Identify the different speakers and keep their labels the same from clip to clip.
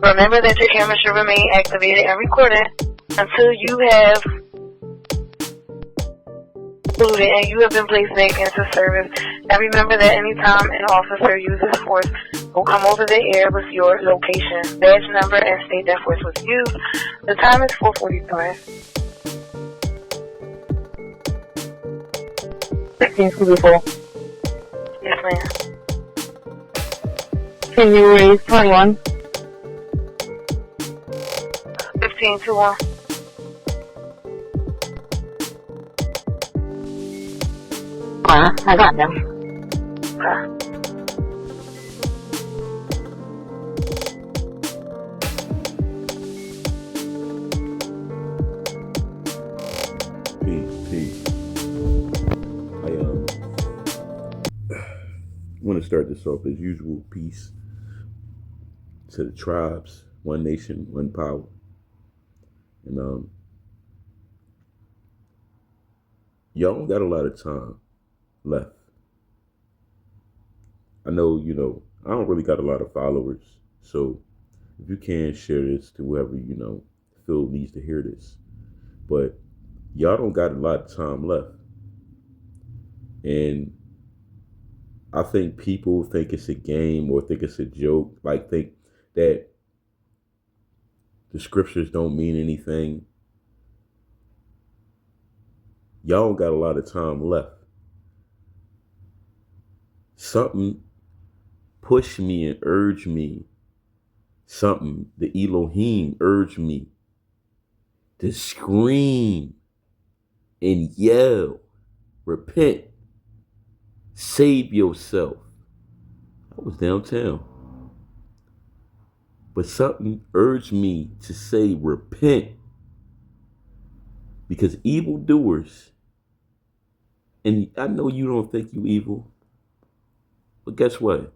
Speaker 1: Remember that your camera should remain activated and recorded until you have concluded and you have been placed back into service. And remember that anytime an officer uses force, will come over the air with your location, badge number, and state that force was used. The time is 4:43.
Speaker 2: 1624.
Speaker 1: Yes, ma'am.
Speaker 2: Can you raise 21?
Speaker 1: 1521.
Speaker 2: I got them.
Speaker 1: Okay.
Speaker 3: Peace. I want to start this off as usual. Peace to the tribes, one nation, one power. And y'all don't got a lot of time left. I know, I don't really got a lot of followers. So if you can share this to whoever, feel needs to hear this. But y'all don't got a lot of time left. And I think people think it's a game or think it's a joke, like think that the scriptures don't mean anything. Y'all don't got a lot of time left. Something pushed me and urged me. The Elohim urged me to scream and yell, repent, save yourself. I was downtown. But something urged me to say, repent. Because evildoers, and I know you don't think you evil, but guess what?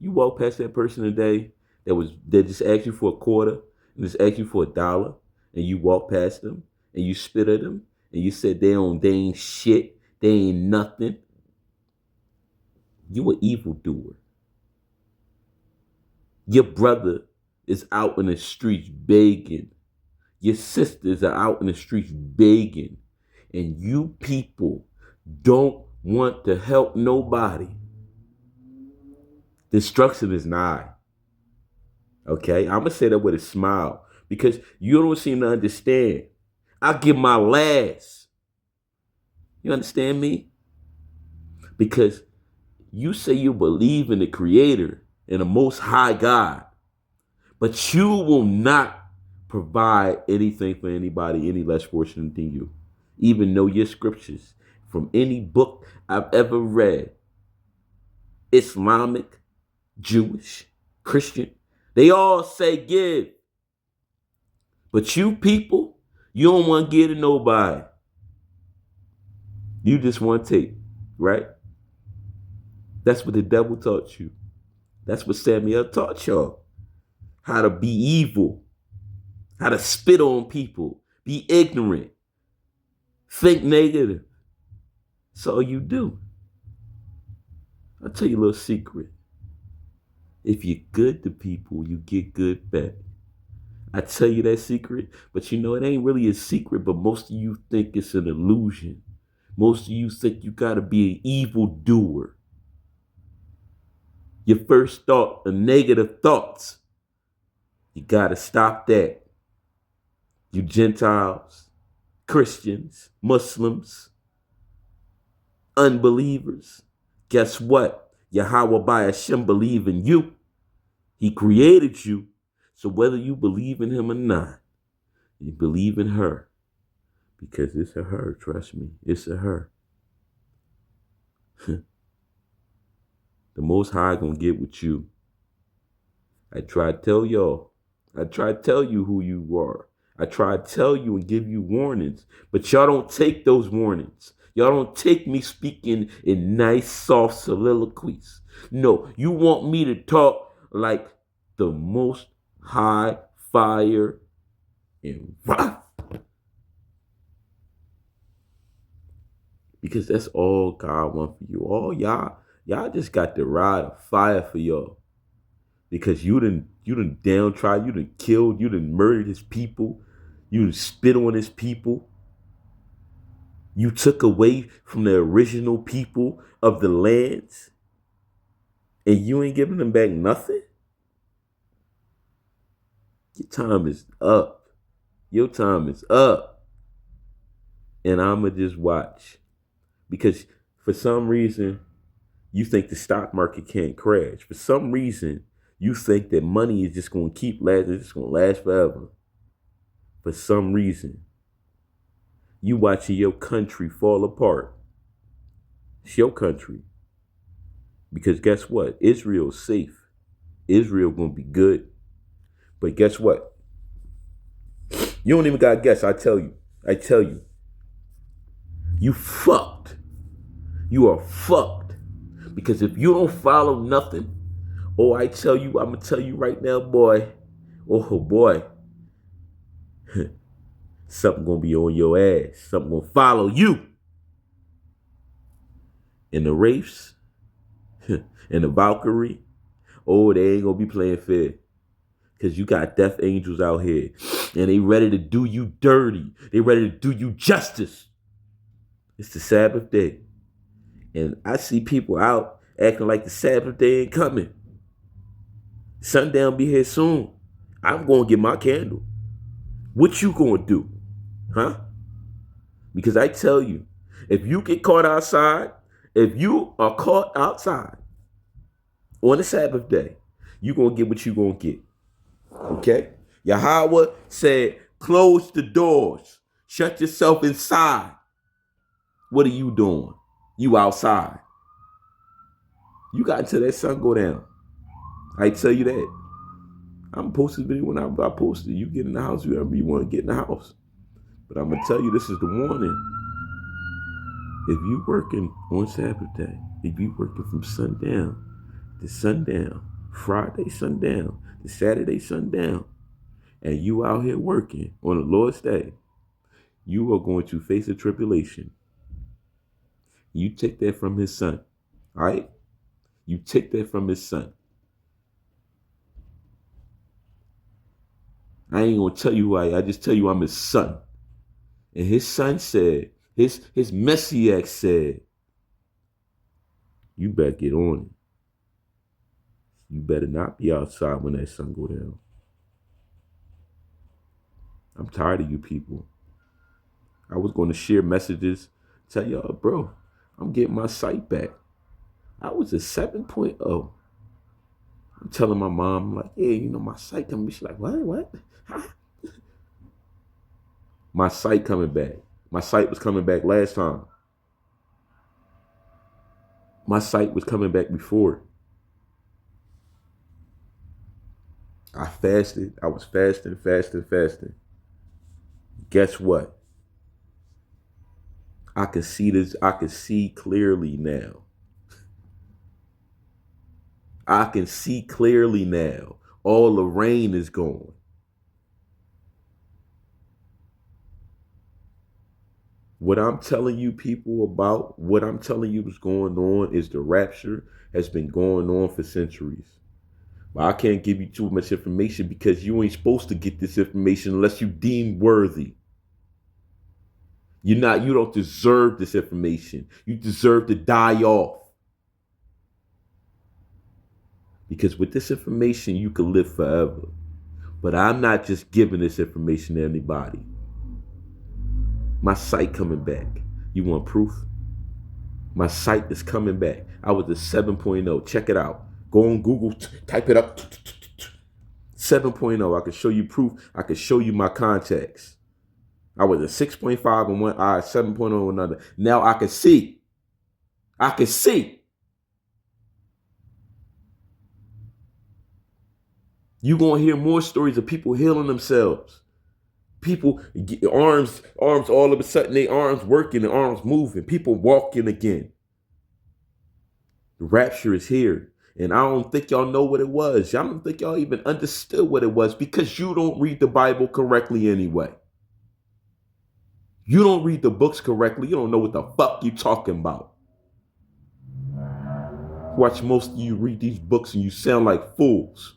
Speaker 3: You walk past that person today that just asked you for a quarter and just asked you for $1, and you walk past them and you spit at them and you said they ain't shit, they ain't nothing. You an evildoer. Your brother is out in the streets begging. Your sisters are out in the streets begging. And you people don't want to help nobody. Destruction is nigh. Okay? I'm going to say that with a smile. Because you don't seem to understand. I give my last. You understand me? Because you say you believe in the Creator and the Most High God, but you will not provide anything for anybody any less fortunate than you. Even though your scriptures from any book I've ever read, Islamic, Jewish, Christian, they all say give. But you people, you don't want to give to nobody. You just want to take, right? That's what the devil taught you. That's what Samuel taught y'all. How to be evil. How to spit on people. Be ignorant. Think negative. That's all you do. I'll tell you a little secret. If you're good to people, you get good back. I tell you that secret, but it ain't really a secret, but most of you think it's an illusion. Most of you think you gotta be an evil doer. Your first thought, the negative thoughts. You gotta stop that. You Gentiles, Christians, Muslims, unbelievers. Guess what? Yahweh by Hashem believe in you. He created you. So whether you believe in him or not, you believe in her. Because it's a her, trust me. It's a her. The Most High gonna get with you. I try to tell y'all. I try to tell you who you are. I try to tell you and give you warnings. But y'all don't take those warnings. Y'all don't take me speaking in nice, soft soliloquies. No, you want me to talk like the Most High fire and wrath. Because that's all God wants for you. All y'all just got the ride of fire for y'all. Because you done downtrodden, you done killed, you done murdered his people, you done spit on his people. You took away from the original people of the lands, and you ain't giving them back nothing? Your time is up. Your time is up. And I'ma just watch. Because for some reason, you think the stock market can't crash. For some reason, you think that money is just going to keep lasting. It's just going to last forever. For some reason, you watching your country fall apart. It's your country. Because guess what? Israel's safe. Israel going to be good. But guess what? You don't even got to guess. I tell you. You fucked. You are fucked. Because if you don't follow nothing, oh, I tell you, I'm going to tell you right now, boy. Oh, boy. Something going to be on your ass. Something going to follow you. And the Wraiths and the Valkyrie, oh, they ain't going to be playing fair. Because you got death angels out here. And they ready to do you dirty. They ready to do you justice. It's the Sabbath day. And I see people out acting like the Sabbath day ain't coming. Sundown be here soon. I'm going to get my candle. What you going to do? Huh? Because I tell you, if you get caught outside, if you are caught outside on the Sabbath day, you going to get what you going to get. Okay? Yahweh said, close the doors. Shut yourself inside. What are you doing? You outside. You got until that sun go down. I tell you that. I'm posting this video when I posted. You get in the house, whoever you want to get in the house. But I'm going to tell you, this is the warning. If you working on Sabbath day, if you working from sundown to sundown, Friday sundown to Saturday sundown, and you out here working on the Lord's day, you are going to face a tribulation. You take that from his son. All right? You take that from his son. I ain't going to tell you who I just tell you I'm his son. And his son said, his Messiah said, you better get on it. You better not be outside when that sun go down. I'm tired of you people. I was going to share messages, tell y'all, bro, I'm getting my sight back. I was a 7.0. I'm telling my mom, I'm like, yeah, you know, my sight coming. She's like, what? Huh? My sight coming back. My sight was coming back last time. My sight was coming back before. I fasted. I was fasting. Guess what? I can see this. I can see clearly now. I can see clearly now. All the rain is gone. What I'm telling you people about, what I'm telling you is going on is the rapture has been going on for centuries. But I can't give you too much information because you ain't supposed to get this information unless you deem worthy. You don't deserve this information. You deserve to die off. Because with this information, you can live forever. But I'm not just giving this information to anybody. My sight coming back. You want proof? My sight is coming back. I was a 7.0. Check it out. Go on Google, type it up. 7.0. I can show you proof. I can show you my contacts. I was a 6.5 on one eye, 7.0 on another. Now I can see. I can see. You're going to hear more stories of people healing themselves. People get arms all of a sudden, their arms working, their arms moving. People walking again. The rapture is here. And I don't think y'all know what it was. I don't think y'all even understood what it was because you don't read the Bible correctly anyway. You don't read the books correctly. You don't know what the fuck you talking about. Watch most of you read these books and you sound like fools.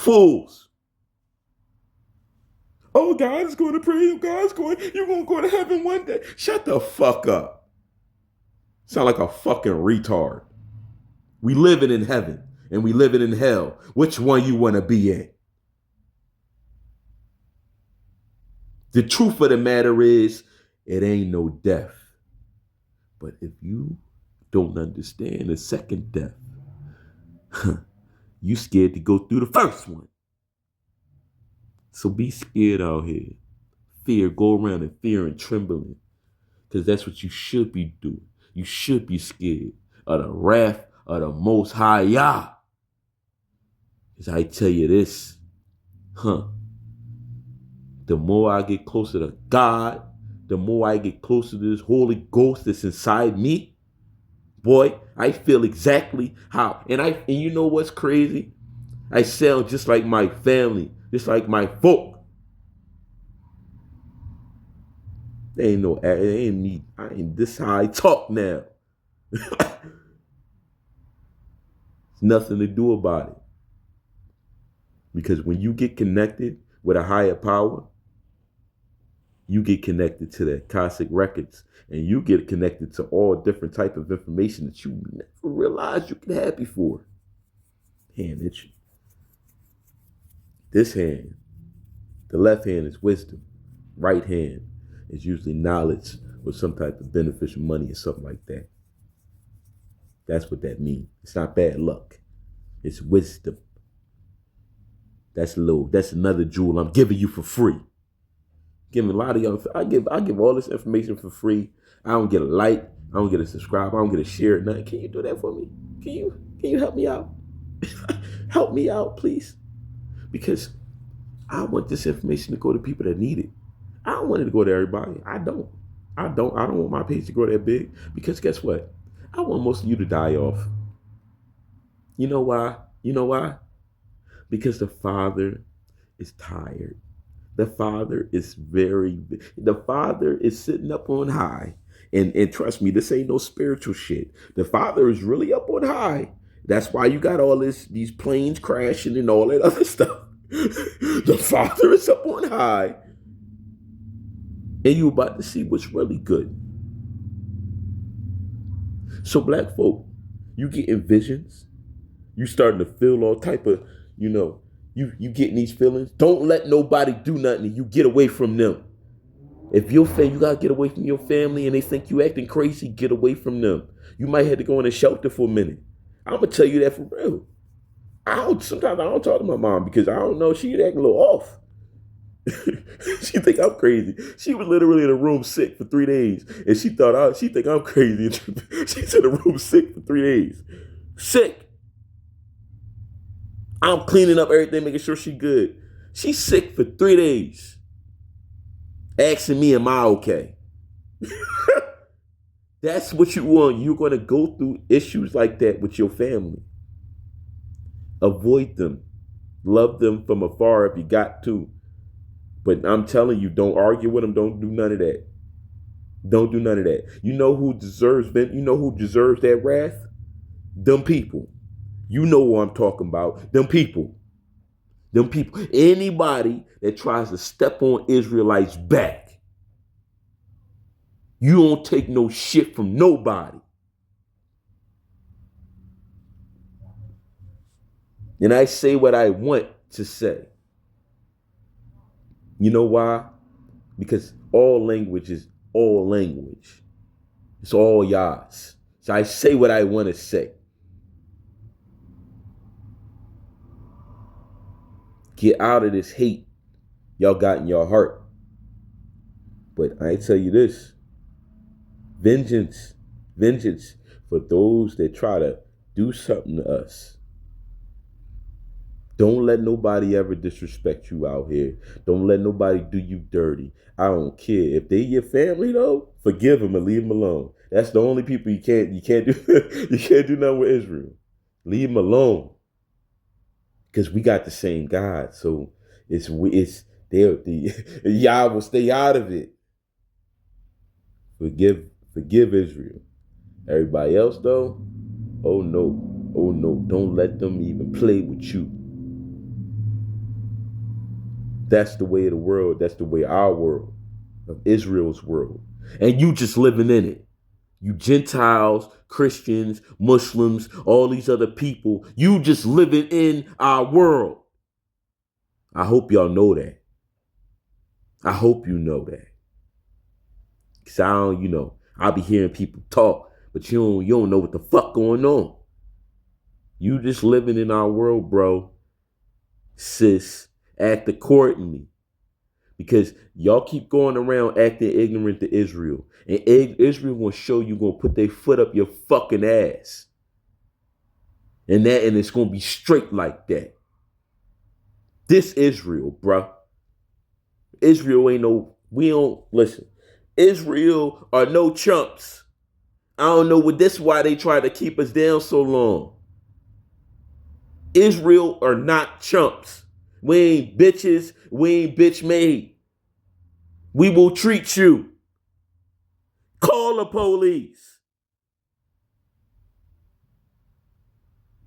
Speaker 3: fools. Oh, God is going to pray. You're going to go to heaven one day. Shut the fuck up. Sound like a fucking retard. We living in heaven and we living in hell. Which one you want to be in? The truth of the matter is, it ain't no death. But if you don't understand the second death, you scared to go through the first one. So be scared out here. Fear, go around in fear and trembling. Because that's what you should be doing. You should be scared of the wrath of the Most High Yah. Because I tell you this, the more I get closer to God, the more I get closer to this Holy Ghost that's inside me, boy, I feel exactly how. And you know what's crazy? I sound just like my family, just like my folk. It ain't me. I ain't this how I talk now. Nothing to do about it. Because when you get connected with a higher power, you get connected to the Cosmic records, and you get connected to all different type of information that you never realized you could have before. Hand itching. This hand, the left hand is wisdom. Right hand is usually knowledge or some type of beneficial money or something like that. That's what that means. It's not bad luck. It's wisdom. That's another jewel I'm giving you for free. Giving a lot of y'all, I give all this information for free. I don't get a like, I don't get a subscribe, I don't get a share, nothing. Can you do that for me? Can you help me out? Help me out, please. Because I want this information to go to people that need it. I don't want it to go to everybody. I don't want my page to grow that big. Because guess what? I want most of you to die off. You know why? Because the Father is tired. The Father is sitting up on high. And trust me, this ain't no spiritual shit. The Father is really up on high. That's why you got all these planes crashing and all that other stuff. The Father is up on high. And you about to see what's really good. So black folk, you getting visions. You starting to feel all type of, you getting these feelings. Don't let nobody do nothing and you get away from them. If you gotta get away from your family and they think you acting crazy, get away from them. You might have to go in a shelter for a minute. I'm gonna tell you that for real. Sometimes I don't talk to my mom because I don't know, she acting a little off. She think I'm crazy. She was literally in a room sick for 3 days, and she think I'm crazy. She's in a room sick for 3 days. Sick. I'm cleaning up everything, making sure she good. She's sick for 3 days. Asking me, am I okay? That's what you want. You're going to go through issues like that with your family. Avoid them. Love them from afar if you got to. But I'm telling you, don't argue with them. Don't do none of that. Don't do none of that. You know who deserves that wrath? Them people. You know what I'm talking about. Them people. Anybody that tries to step on Israelites' back. You don't take no shit from nobody. And I say what I want to say. You know why? Because all language is all language. It's all Yah's. So I say what I want to say. Get out of this hate y'all got in your heart. But I tell you this. Vengeance for those that try to do something to us. Don't let nobody ever disrespect you out here. Don't let nobody do you dirty. I don't care. If they your family though, forgive them and leave them alone. That's the only people you can't do you can't do nothing with Israel. Leave them alone. Because we got the same God. So Yah will stay out of it. Forgive Israel. Everybody else though, oh no. Don't let them even play with you. That's the way of the world. That's the way our world, of Israel's world. And you just living in it. You Gentiles, Christians, Muslims, all these other people, you just living in our world. I hope y'all know that. I hope you know that. Because I'll be hearing people talk, but you don't know what the fuck going on. You just living in our world, bro. Sis, act accordingly. Because y'all keep going around acting ignorant to Israel. And Israel gonna show you, gonna put their foot up your fucking ass. And it's gonna be straight like that. This Israel, bruh. Israel ain't listen. Israel are no chumps. I don't know what this why they try to keep us down so long. Israel are not chumps. We ain't bitches. We ain't bitch made. We will treat you. Call the police.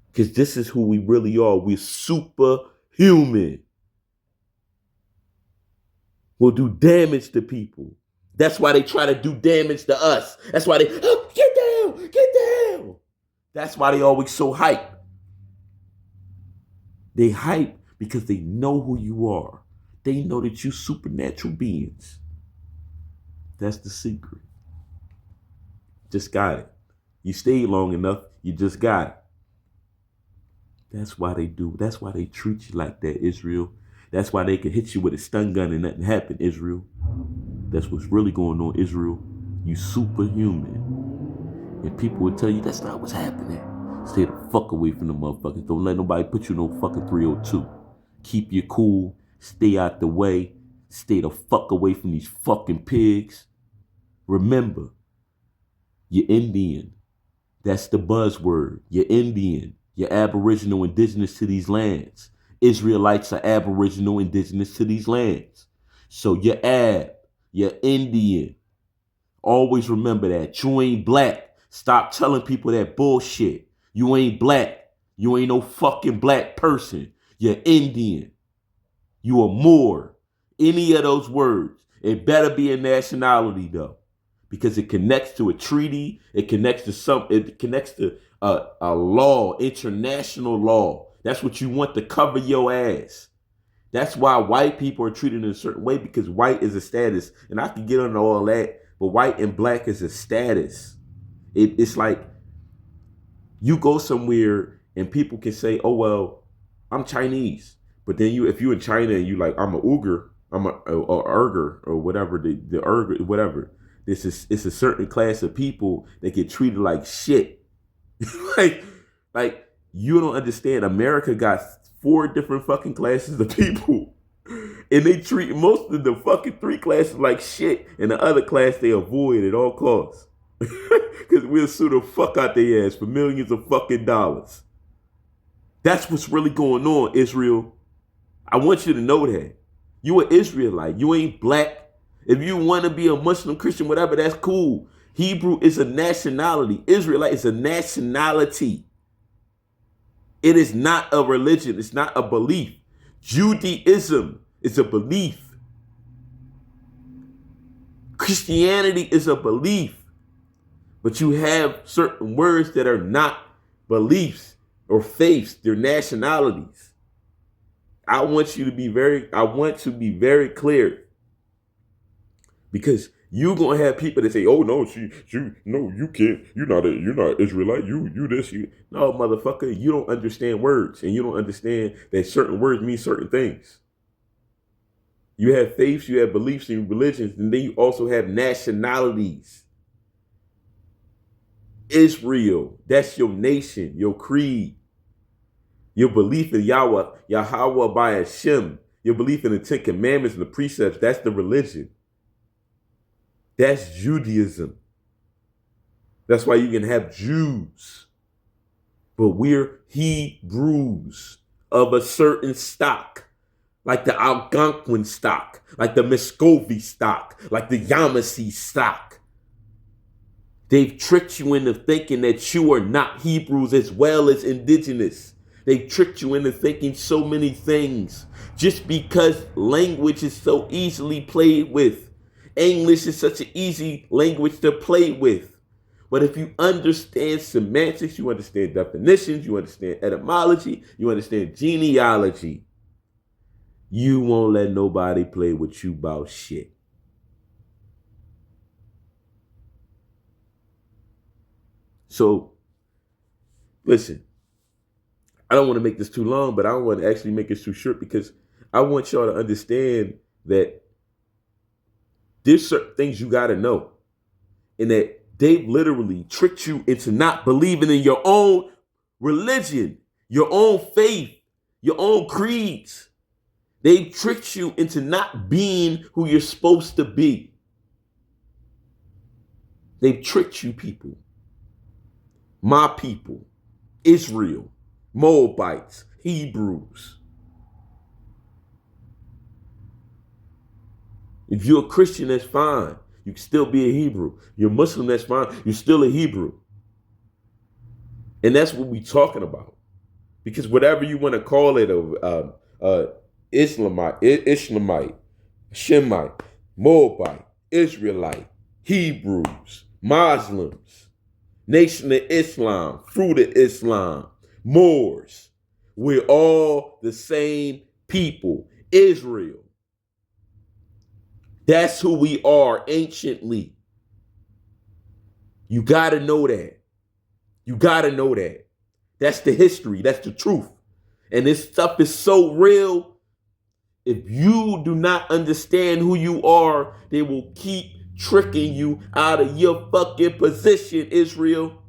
Speaker 3: Because this is who we really are. We're superhuman. We'll do damage to people. That's why they try to do damage to us. That's why get down. That's why they always so hype. They hype because they know who you are. They know that you supernatural beings. That's the secret. Just got it. You stayed long enough, you just got it. That's why they do. That's why they treat you like that, Israel. That's why they can hit you with a stun gun and nothing happen, Israel. That's what's really going on, Israel. You superhuman. And people will tell you that's not what's happening. Stay the fuck away from the motherfuckers. Don't let nobody put you no fucking 302. Keep your cool. Stay out the way. Stay the fuck away from these fucking pigs. Remember, you're Indian. That's the buzzword. You're Indian. You're Aboriginal, indigenous to these lands. Israelites are Aboriginal, indigenous to these lands. So you're you're Indian. Always remember that. You ain't black. Stop telling people that bullshit. You ain't black. You ain't no fucking black person. You're Indian. You are Moor. Any of those words. It better be a nationality though. Because it connects to a treaty. It connects to a law, international law. That's what you want to cover your ass. That's why white people are treated in a certain way, because white is a status. And I can get into all that, but white and black is a status. It's like you go somewhere and people can say, oh, well, I'm Chinese. But then if you're in China and you like, I'm a Uyghur, I'm a Uyghur or whatever, the Uyghur, whatever. It's a certain class of people that get treated like shit. like you don't understand. America got 4 different fucking classes of people. And they treat most of the fucking 3 classes like shit. And the other class they avoid at all costs. Because we'll sue the fuck out their ass for millions of fucking dollars. That's what's really going on, Israel. I want you to know that. You an Israelite. You ain't black. If you want to be a Muslim, Christian, whatever, that's cool. Hebrew is a nationality. Israelite is a nationality. It is not a religion. It's not a belief. Judaism is a belief. Christianity is a belief. But you have certain words that are not beliefs or faiths. They're nationalities. I want to be very clear. Because you're going to have people that say, oh, no, no, you can't. You're not Israelite. You this, you. No, motherfucker, you don't understand words. And you don't understand that certain words mean certain things. You have faiths, you have beliefs and religions, and then you also have nationalities. Israel, that's your nation, your creed. Your belief in Yahweh by Hashem. Your belief in the 10 Commandments and the precepts, that's the religion. That's Judaism. That's why you can have Jews. But we're Hebrews of a certain stock. Like the Algonquin stock. Like the Muscovy stock. Like the Yamasee stock. They've tricked you into thinking that you are not Hebrews as well as indigenous. They tricked you into thinking so many things just because language is so easily played with. English is such an easy language to play with. But if you understand semantics, you understand definitions, you understand etymology, you understand genealogy, you won't let nobody play with you about shit. So, listen, I don't want to make this too long, but I don't want to actually make it too short because I want y'all to understand that there's certain things you got to know, and that they've literally tricked you into not believing in your own religion, your own faith, your own creeds. They've tricked you into not being who you're supposed to be. They've tricked you, people. My people, Israel, Moabites, Hebrews. If you're a Christian, that's fine. You can still be a Hebrew. You're Muslim, that's fine. You're still a Hebrew. And that's what we're talking about. Because whatever you want to call it, Islamite, Shemite, Moabite, Israelite, Hebrews, Muslims, Nation of Islam, Fruit of Islam, Moors. We're all the same people. Israel. That's who we are anciently. You got to know that. You got to know that. That's the history. That's the truth. And this stuff is so real. If you do not understand who you are, they will keep tricking you out of your fucking position, Israel.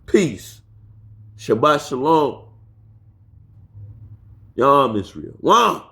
Speaker 3: Peace. Shabbat shalom. Yom Israel. Wow.